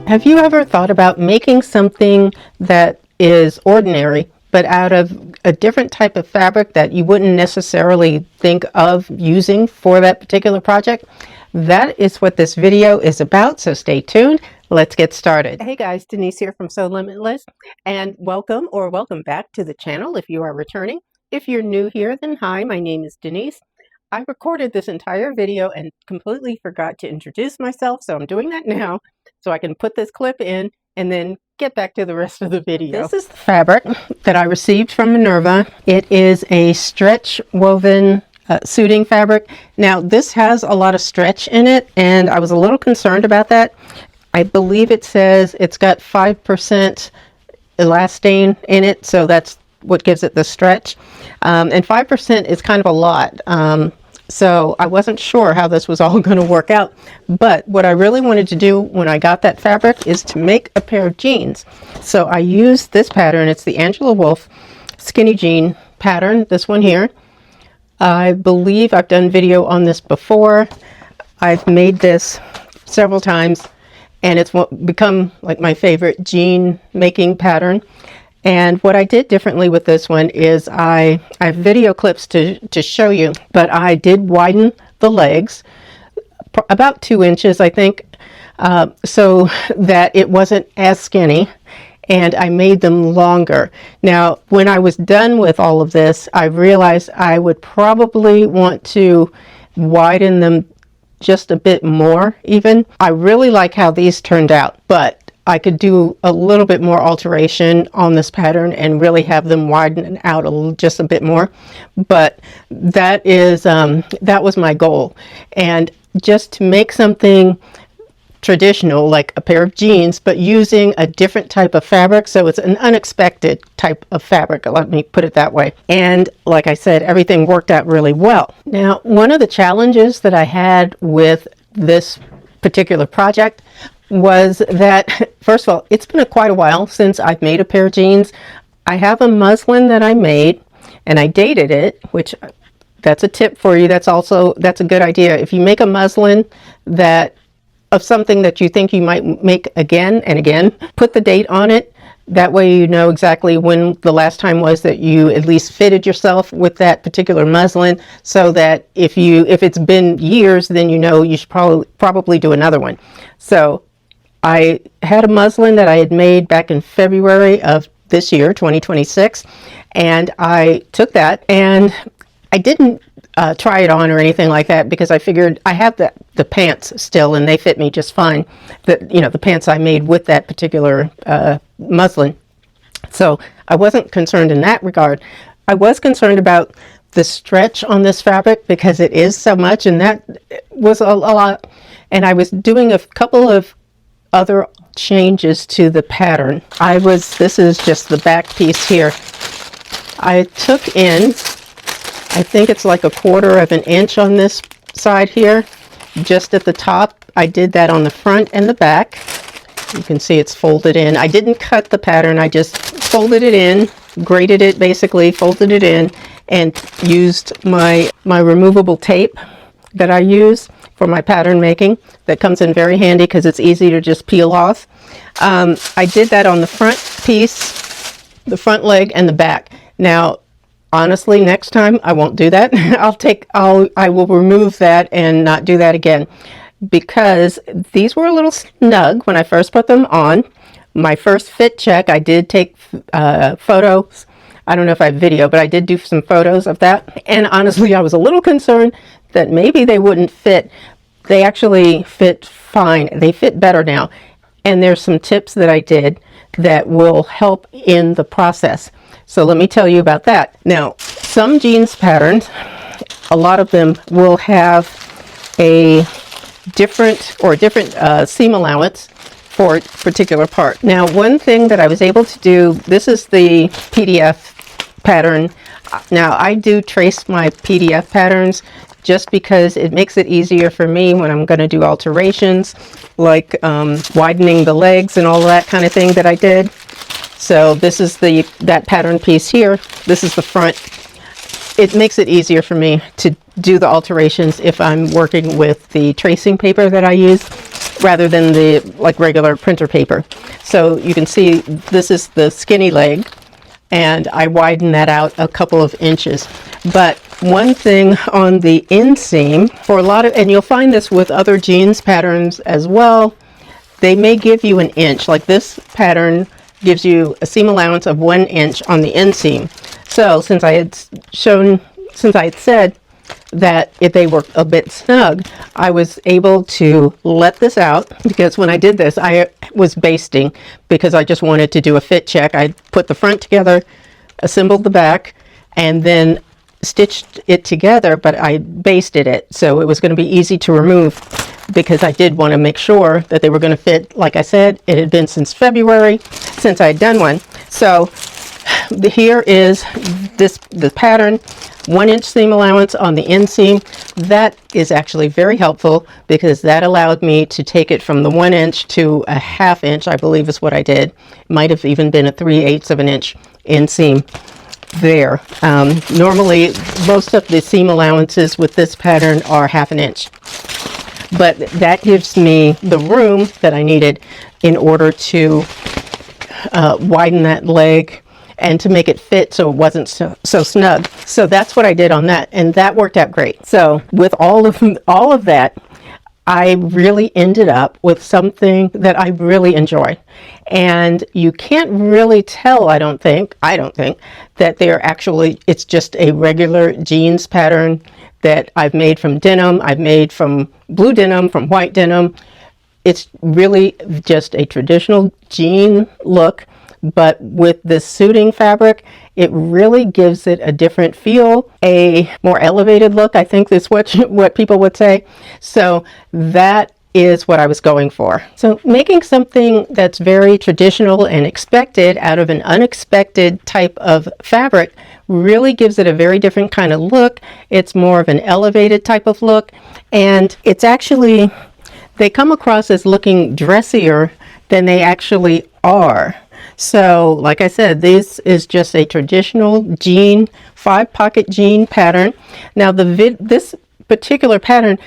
Have you ever thought about making something that is ordinary, but out of a different type of fabric that you wouldn't necessarily think of using for that particular project? That is what this video is about, so stay tuned. Let's get started. Hey guys, Denise here from Sewlimitless, and welcome or welcome back to the channel if you are returning. If you're new here, then hi, my name is Denise. I recorded this entire video and completely forgot to introduce myself, so I'm doing that now so I can put this clip in and then get back to the rest of the video. This is the fabric that I received from Minerva. It is a stretch woven suiting fabric. Now this has a lot of stretch in it and I was a little concerned about that. I believe it says it's got 5% elastane in it, so that's what gives it the stretch. And 5% is kind of a lot. So I wasn't sure how this was all going to work out. But what I really wanted to do when I got that fabric is to make a pair of jeans. So I used this pattern. It's the Angela Wolf skinny jean pattern, this one here. I believe I've done video on this before. I've made this several times and it's become like my favorite jean making pattern. And what I did differently with this one is I have video clips to show you, but I did widen the legs about 2 inches, I think, so that it wasn't as skinny, and I made them longer. Now, when I was done with all of this, I realized I would probably want to widen them just a bit more even. I really like how these turned out, but I could do a little bit more alteration on this pattern and really have them widen out just a bit more. But that is that was my goal, and just to make something traditional like a pair of jeans, but using a different type of fabric, so it's an unexpected type of fabric, let me put it that way. And like I said, everything worked out really well. Now, one of the challenges that I had with this particular project was that, first of all, it's been quite a while since I've made a pair of jeans. I have a muslin that I made and I dated it, which that's a tip for you. That's a good idea. If you make a muslin of something that you think you might make again and again, put the date on it. That way you know exactly when the last time was that you at least fitted yourself with that particular muslin, so that if it's been years, then you know you should probably do another one. So I had a muslin that I had made back in February of this year, 2026, and I took that and I didn't try it on or anything like that, because I figured I have the pants still and they fit me just fine. The pants I made with that particular muslin. So I wasn't concerned in that regard. I was concerned about the stretch on this fabric because it is so much, and that was a lot. And I was doing a couple of other changes to the pattern. This is just the back piece here. I took in, I think it's like 1/4 of an inch on this side here, just at the top. I did that on the front and the back. You can see it's folded in. I didn't cut the pattern, I just folded it in, graded it basically, folded it in, and used my removable tape that I use for my pattern making. That comes in very handy because it's easy to just peel off. I did that on the front piece, the front leg, and the back. Now, honestly, next time I won't do that. I will remove that and not do that again, because these were a little snug when I first put them on. My first fit check, I did take photos. I don't know if I have video, but I did do some photos of that. And honestly, I was a little concerned that maybe they wouldn't fit. They actually fit fine. They fit better now. And there's some tips that I did that will help in the process. So let me tell you about that. Now, some jeans patterns, a lot of them will have a different seam allowance for a particular part. Now, one thing that I was able to do, this is the PDF pattern. Now, I do trace my PDF patterns just because it makes it easier for me when I'm going to do alterations, like widening the legs and all that kind of thing that I did. So this is that pattern piece here. This is the front. It makes it easier for me to do the alterations if I'm working with the tracing paper that I use rather than the like regular printer paper. So you can see this is the skinny leg, and I widen that out a couple of inches. But one thing on the inseam, for a lot of, and you'll find this with other jeans patterns as well, they may give you an inch. Like this pattern gives you a seam allowance of 1 inch on the inseam. So since I had said that if they were a bit snug, I was able to let this out, because when I did this, I was basting because I just wanted to do a fit check. I put the front together, assembled the back, and then stitched it together, but I basted it. So it was going to be easy to remove because I did want to make sure that they were going to fit. Like I said, it had been since February since I had done one. So here is the pattern, 1 inch seam allowance on the inseam. That is actually very helpful because that allowed me to take it from the 1 inch to a 1/2 inch, I believe is what I did. Might have even been a 3/8 of an inch inseam there. Normally, most of the seam allowances with this pattern are 1/2 an inch. But that gives me the room that I needed in order to widen that leg and to make it fit so it wasn't so snug. So that's what I did on that, and that worked out great. So with all of that, I really ended up with something that I really enjoy. And you can't really tell, I don't think, that they're actually, it's just a regular jeans pattern that I've made from denim. I've made from blue denim, from white denim. It's really just a traditional jean look, but with this suiting fabric, it really gives it a different feel, a more elevated look, I think is what people would say. So that is what I was going for. So making something that's very traditional and expected out of an unexpected type of fabric really gives it a very different kind of look. It's more of an elevated type of look, and it's actually, they come across as looking dressier than they actually are. So like I said, this is just a traditional jean, 5-pocket jean pattern. Now this particular pattern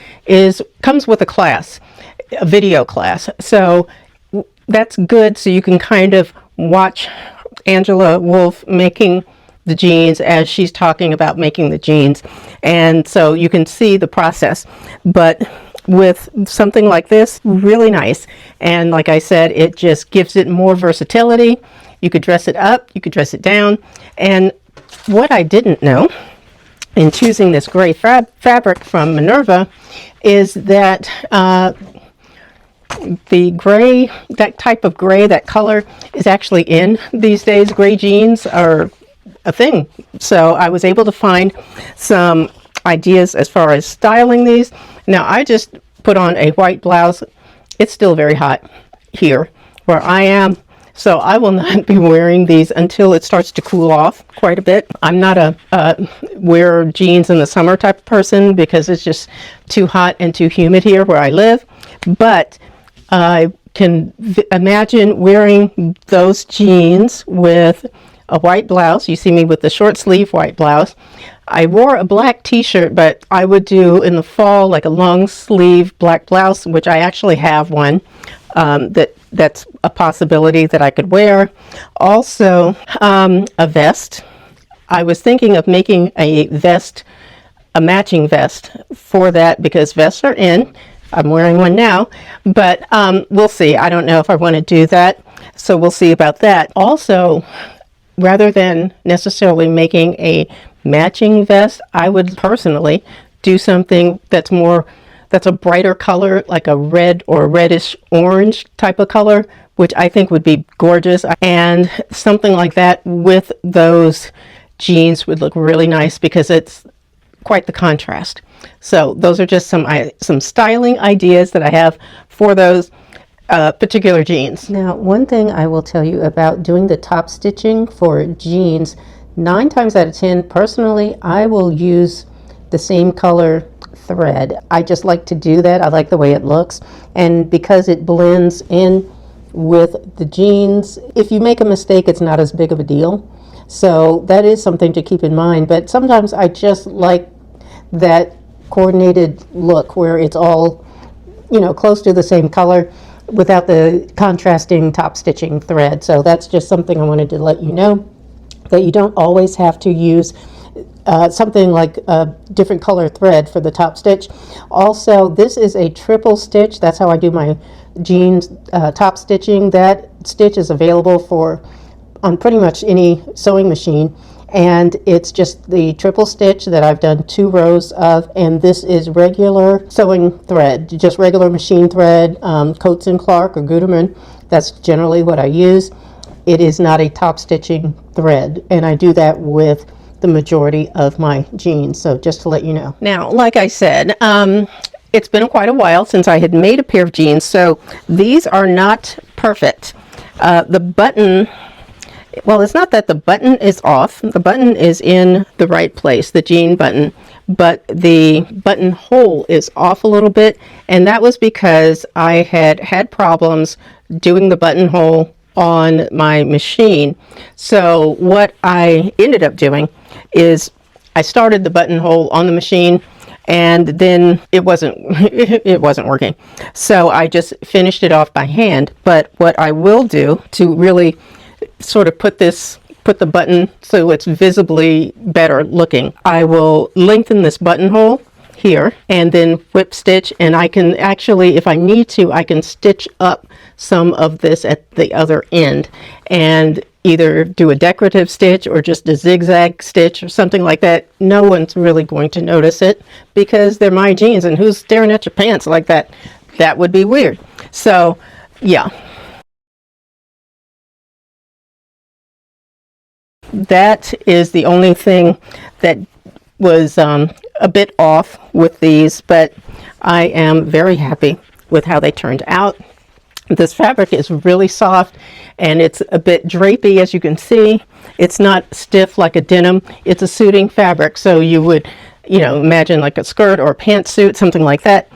comes with a class, a video class. So that's good, so you can kind of watch Angela Wolf making the jeans as she's talking about making the jeans. And so you can see the process. But with something like this, really nice. And like I said, it just gives it more versatility. You could dress it up, you could dress it down. And what I didn't know in choosing this gray fabric from Minerva is that the gray, that type of gray, that color is actually in these days. Gray jeans are a thing. So I was able to find some ideas as far as styling these. Now I just put on a white blouse. It's still very hot here where I am, so I will not be wearing these until it starts to cool off quite a bit. I'm not a wear jeans in the summer type of person because it's just too hot and too humid here where I live, but I can imagine wearing those jeans with a white blouse. You see me with the short sleeve white blouse. I wore a black t-shirt, but I would do in the fall like a long sleeve black blouse, which I actually have one. That's a possibility that I could wear. Also, a vest. I was thinking of making a vest, a matching vest for that, because vests are in. I'm wearing one now, but we'll see. I don't know if I want to do that, so we'll see about that. Also, rather than necessarily making a matching vest, I would personally do something that's a brighter color, like a red or reddish orange type of color, which I think would be gorgeous. And something like that with those jeans would look really nice because it's quite the contrast. So those are just some styling ideas that I have for those particular jeans. Now, one thing I will tell you about doing the top stitching for jeans, 9 times out of 10, personally, I will use the same color thread. I just like to do that. I like the way it looks. And because it blends in with the jeans, if you make a mistake, it's not as big of a deal. So that is something to keep in mind. But sometimes I just like that coordinated look where it's all you know, close to the same color without the contrasting top stitching thread. So that's just something I wanted to let you know, that you don't always have to use something like a different color thread for the top stitch. Also, this is a triple stitch. That's how I do my jeans top stitching. That stitch is available on pretty much any sewing machine, and it's just the triple stitch that I've done 2 rows of, and this is regular sewing thread, just regular machine thread, Coats and Clark or Gutermann. That's generally what I use. It is not a top stitching thread, and I do that with the majority of my jeans, so just to let you know. Now, like I said, it's been quite a while since I had made a pair of jeans, so these are not perfect. The button, well, it's not that the button is off. The button is in the right place, the jean button, but the button hole is off a little bit, and that was because I had problems doing the buttonhole on my machine. So what I ended up doing is I started the buttonhole on the machine, and then it wasn't working. So I just finished it off by hand. But what I will do to really sort of put the button so it's visibly better looking, I will lengthen this buttonhole here and then whip stitch, and I can actually, if I need to, I can stitch up some of this at the other end and either do a decorative stitch or just a zigzag stitch or something like that. No one's really going to notice it because they're my jeans, and who's staring at your pants like that? That would be weird. So yeah, that is the only thing that was a bit off with these, but I am very happy with how they turned out. This fabric is really soft, and it's a bit drapey, as you can see. It's not stiff like a denim. It's a suiting fabric, so you would, you know, imagine like a skirt or a pantsuit, something like that.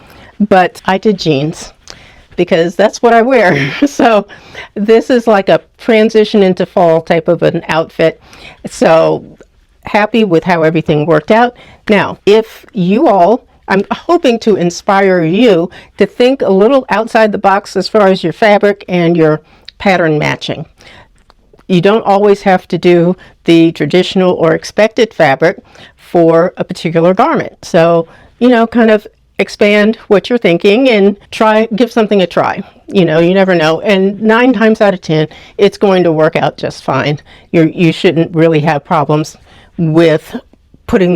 But I did jeans because that's what I wear. So this is like a transition into fall type of an outfit. So happy with how everything worked out. Now, if you all, I'm hoping to inspire you to think a little outside the box as far as your fabric and your pattern matching. You don't always have to do the traditional or expected fabric for a particular garment. So, you know, kind of expand what you're thinking and give something a try. You know, you never know. And 9 times out of 10, it's going to work out just fine. You shouldn't really have problems with putting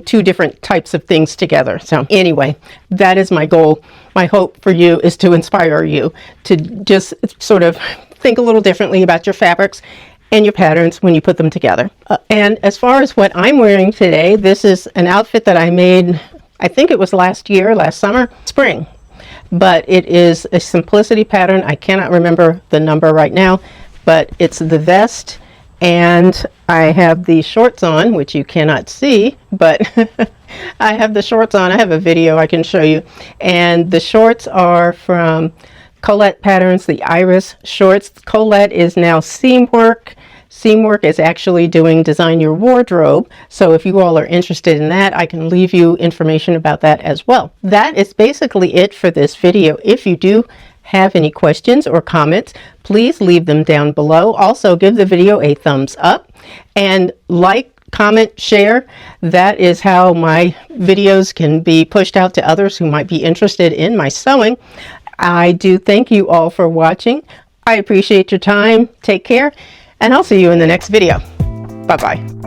2 different types of things together. So anyway, that is my goal. My hope for you is to inspire you to just sort of think a little differently about your fabrics and your patterns when you put them together. And as far as what I'm wearing today, this is an outfit that I made, I think it was last summer, spring. But it is a simplicity pattern. I cannot remember the number right now, but it's the vest, and I have the shorts on, which you cannot see, but I have the shorts on. I have a video I can show you. And the shorts are from Colette Patterns, the Iris shorts. Colette is now Seamwork. Seamwork is actually doing Design Your Wardrobe. So if you all are interested in that, I can leave you information about that as well. That is basically it for this video. If you do have any questions or comments, please leave them down below. Also, give the video a thumbs up and like, comment, share. That is how my videos can be pushed out to others who might be interested in my sewing. I do thank you all for watching. I appreciate your time. Take care, and I'll see you in the next video. Bye-bye.